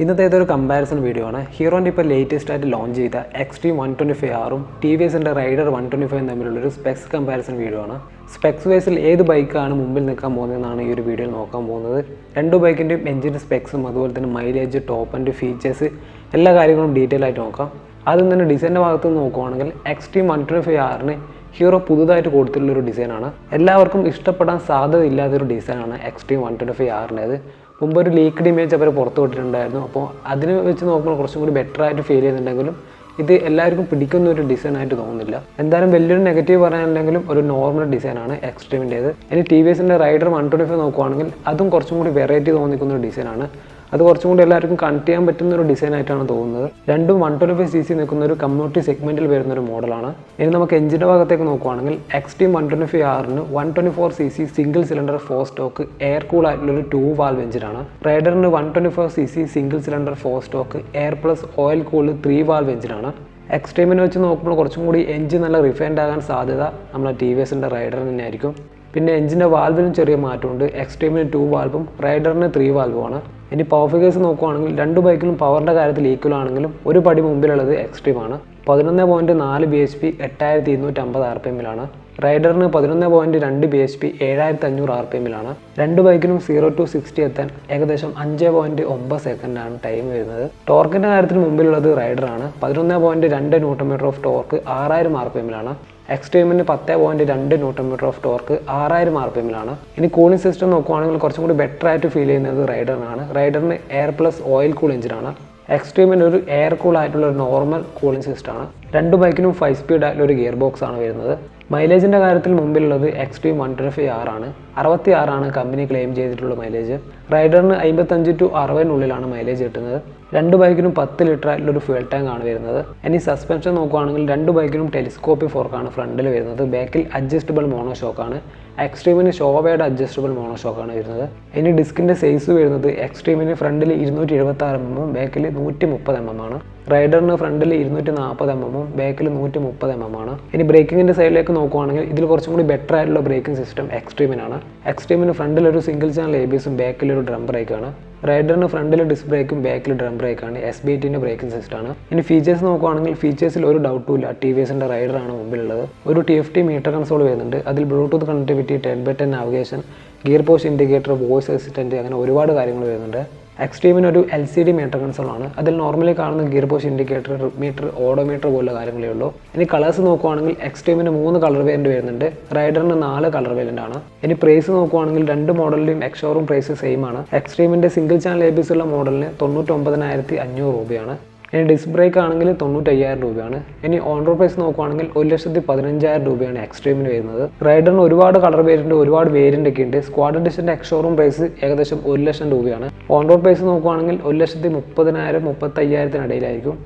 ഇന്നത്തെ ഇതൊരു comparison video ആണ്. ഹീറോൻ്റെ ഇപ്പോൾ ലേറ്റസ്റ്റ് ആയിട്ട് ലോഞ്ച് ചെയ്ത എക്സ്ട്രീം 125R ടി വി എസിൻ്റെ റൈഡർ 125 തമ്മിലുള്ളൊരു സ്പെക്സ് കമ്പാരിസൺ വീഡിയോ ആണ്. സ്പെക്സ് വൈസിൽ ഏത് ബൈക്കാണ് മുമ്പിൽ നിൽക്കാൻ പോകുന്നതെന്നാണ് ഈ ഒരു വീഡിയോയിൽ നോക്കാൻ പോകുന്നത്. രണ്ട് ബൈക്കിൻ്റെയും എഞ്ചിൻ്റെ സ്പെക്സും അതുപോലെ തന്നെ മൈലേജ്, ടോപ്പ് ആൻഡ് ഫീച്ചേഴ്സ് എല്ലാ കാര്യങ്ങളും ഡീറ്റെയിൽ ആയിട്ട് നോക്കാം. ആദ്യം തന്നെ ഡിസൈൻ്റെ ഭാഗത്ത് നിന്ന് നോക്കുവാണെങ്കിൽ എക്സ്ട്രീം 125Rന് ഹീറോ പുതുതായിട്ട് കൊടുത്തിട്ടുള്ളൊരു ഡിസൈനാണ്. എല്ലാവർക്കും ഇഷ്ടപ്പെടാൻ സാധ്യത ഇല്ലാത്തൊരു ഡിസൈനാണ് എക്സ്ട്രീം 125Rൻ്റേത്. മുമ്പ് ഒരു ലീക്ക്ഡ് ഇമേജ് അവർ പുറത്തു വിട്ടിട്ടുണ്ടായിരുന്നു. അപ്പോൾ അതിന് വെച്ച് നോക്കുമ്പോൾ കുറച്ചും കൂടി ബെറ്റർ ആയിട്ട് ഫീൽ ചെയ്യുന്നുണ്ടെങ്കിലും ഇത് എല്ലാവർക്കും പിടിക്കുന്ന ഒരു ഡിസൈൻ ആയിട്ട് തോന്നുന്നില്ല. എന്തായാലും വലിയൊരു നെഗറ്റീവ് പറയാനില്ലെങ്കിലും ഒരു നോർമൽ ഡിസൈനാണ് എക്സ്ട്രീമിൻ്റേത്. ഇനി ടി വി എസിൻ്റെ റൈഡർ 125 നോക്കുവാണെങ്കിൽ അതും കുറച്ചും കൂടി വെറൈറ്റി തോന്നിക്കുന്ന ഒരു ഡിസൈനാണ്. അത് കുറച്ചും കൂടി എല്ലാവർക്കും കണക്ട് ചെയ്യാൻ പറ്റുന്ന ഒരു ഡിസൈൻ ആയിട്ടാണ് തോന്നുന്നത്. രണ്ടും 125cc നിൽക്കുന്ന ഒരു കമ്മ്യൂണിറ്റി സെഗ്മെൻറ്റിൽ വരുന്ന ഒരു മോഡലാണ്. ഇനി നമുക്ക് എഞ്ചിൻ്റെ ഭാഗത്തേക്ക് നോക്കുവാണെങ്കിൽ എക്സ്ട്രീം 125Rന് 124cc single cylinder 4 stroke air cool ആയിട്ടുള്ളൊരു 2 വാൽവ് എഞ്ചിനാണ്. റൈഡറിന് 124cc single cylinder 4 stroke air plus oil cool 3 valve എഞ്ചിനാണ്. എക്സ്ട്രീമിനെ വെച്ച് നോക്കുമ്പോൾ കുറച്ചും കൂടി എഞ്ചിൻ നല്ല റിഫൈൻഡ് ആകാൻ സാധ്യത നമ്മളെ ടി വി എസിൻ്റെ റൈഡറിന് തന്നെയായിരിക്കും. പിന്നെ എഞ്ചിൻ്റെ വാൽവിനും ചെറിയ മാറ്റമുണ്ട്. എക്സ്ട്രീമിന് 2 വാൽവും റൈഡറിന് 3 വാൽവുമാണ്. ഇനി പവർ ഫിഗേഴ്സ് നോക്കുവാണെങ്കിൽ രണ്ട് ബൈക്കിലും പവറിൻ്റെ കാര്യത്തിൽ ഈക്വൽ ആണെങ്കിലും ഒരു പടി മുമ്പിലുള്ളത് എക്സ്ട്രീമാണ്. 11.4 bhp 8250 RPMലാണ്. റൈഡറിന് 11.2 bhp 7500 RPMലാണ്. രണ്ട് ബൈക്കിനും 0 to 60 എത്താൻ ഏകദേശം 5.9 സെക്കൻഡാണ് ടൈം വരുന്നത്. ടോർക്കിൻ്റെ കാര്യത്തിൽ മുമ്പിലുള്ളത് റൈഡറാണ്. 11.2 Nm of torque 6000 RPMലാണ്. എക്സ്ട്രീമിന് 10.2 Nm of torque 6000 RPMലാണ്. ഇനി കൂളിംഗ് സിസ്റ്റം നോക്കുവാണെങ്കിൽ കുറച്ചും കൂടി ബെറ്റർ ആയിട്ട് ഫീൽ ചെയ്യുന്നത് റൈഡറിനാണ്. റൈഡറിന് എയർ പ്ലസ് ഓയിൽ കൂൾ എഞ്ചിനാണ്. എക്സ്ട്രീമിന് ഒരു എയർ കൂൾ ആയിട്ടുള്ള ഒരു നോർമൽ കൂളിംഗ് സിസ്റ്റമാണ്. രണ്ട് ബൈക്കിനും 5 സ്പീഡ് ആയിട്ടുള്ള ഒരു ഗിയർ ബോക്സ് ആണ് വരുന്നത്. മൈലേജിൻ്റെ കാര്യത്തിൽ മുമ്പിലുള്ളത് എക്സ്ട്രീം 125R ആണ്. 66 കമ്പനി ക്ലെയിം ചെയ്തിട്ടുള്ള മൈലേജ്. റൈഡറിന് 55 to 60 മൈലേജ് കിട്ടുന്നത്. രണ്ട് ബൈക്കിനും 10 ലിറ്റർ ആയിട്ടുള്ളൊരു ഫ്യൂൽ ടാങ്ക് ആണ് വരുന്നത്. ഇനി സസ്പെൻഷൻ നോക്കുകയാണെങ്കിൽ രണ്ട് ബൈക്കിനും ടെലിസ്കോപ്പി ഫോർക്കാണ് ഫ്രണ്ടിൽ വരുന്നത്. ബാക്കിൽ അഡ്ജസ്റ്റബിൾ മോണോഷോക്കാണ്. എക്സ്ട്രീമിന് ഷോവയുടെ അഡ്ജസ്റ്റബിൾ മോണോഷോക്കാണ് വരുന്നത്. ഇനി ഡിസ്കിൻ്റെ സൈസ് വരുന്നത് എക്സ്ട്രീമിന് ഫ്രണ്ടിൽ 276 mm ബാക്കിൽ 130 mm ആണ്. റൈഡറിന് ഫ്രണ്ടിൽ 240 mm ബാക്കിൽ 130 mm ആണ്. ഇനി ബ്രേക്കിങ്ങിൻ്റെ സൈഡിലേക്ക് നോക്കുവാണെങ്കിൽ ഇതിൽ കുറച്ചും കൂടി ബെറ്റർ ആയിട്ടുള്ള ബ്രേക്കിംഗ് സിസ്റ്റം എക്സ്ട്രീമിനാണ്. എക്സ്ട്രീമിന് ഫ്രണ്ടിൽ ഒരു സിംഗിൾ ചാനൽ ABSും ബാക്കിൽ ഒരു ഡ്രം ബ്രേക്കാണ്. റൈഡറിന് ഫ്രണ്ടിൽ ഡിസ്ക് ബ്രേക്കും ബാക്കിൽ ഡ്രം ബ്രേക്കാണ്. SB8ൻ്റെ ബ്രേക്കിംഗ് സിസ്റ്റമാണ്. ഇനി ഫീച്ചേഴ്സ് നോക്കുവാണെങ്കിൽ ഫീച്ചേഴ്സിൽ ഒരു ഡൗട്ടും ഇല്ല. ടി വി എസിൻ്റെ റൈഡറാണ് മുമ്പിലുള്ളത്. ഒരു TFT മീറ്റർ കൺസോൾ വരുന്നുണ്ട്. അതിൽ Bluetooth connectivity, 10x10 navigation, gear post indicator, voice assistant, അങ്ങനെ ഒരുപാട് കാര്യങ്ങൾ വരുന്നുണ്ട്. എക്സ്ട്രീമിന് ഒരു LCD മീറ്റർ കൺസോളാണ്. അതിൽ നോർമലി കാണുന്ന gear post indicator, meter, odometer പോലുള്ള കാര്യങ്ങളേ ഉള്ളൂ. ഇനി കളേഴ്സ് നോക്കുവാണെങ്കിൽ എക്സ്ട്രീമിന് 3 കളർ വേരിയൻറ്റ് വരുന്നുണ്ട്. റൈഡറിന് 4 കളർ വേരിയൻ്റ് ആണ്. ഇനി പ്രൈസ് നോക്കുവാണെങ്കിൽ രണ്ട് മോഡലിൻ്റെയും എക്സ്-ഷോറൂം പ്രൈസ് സെയിം ആണ്. എക്സ്ട്രീമിൻ്റെ സിംഗിൾ ചാനൽ ABS ഉള്ള മോഡലിന് 99,500 രൂപയാണ്. ഇനി ഡിസ്ക് ബ്രേക്ക് ആണെങ്കിൽ 95,000 രൂപയാണ്. ഇനി ഓൺ റോഡ് പ്രൈസ് നോക്കുവാണെങ്കിൽ 1,15,000 രൂപയാണ് എക്സ്ട്രീമിന് വരുന്നത്. റൈഡറിന് ഒരുപാട് കളർ വേരിയൻറ്റ്, ഒരുപാട് വേരിയൻ്റ് ഒക്കെ ഉണ്ട്. സ്ക്വാഡ് എഡിഷൻ്റെ എക്സ്-ഷോറൂം പ്രൈസ് ഏകദേശം 1,00,000 രൂപയാണ്. ഓൺ റോഡ് പ്രൈസ് നോക്കുവാണെങ്കിൽ 1,30,000 35,000 ഇടയിലായിരിക്കും.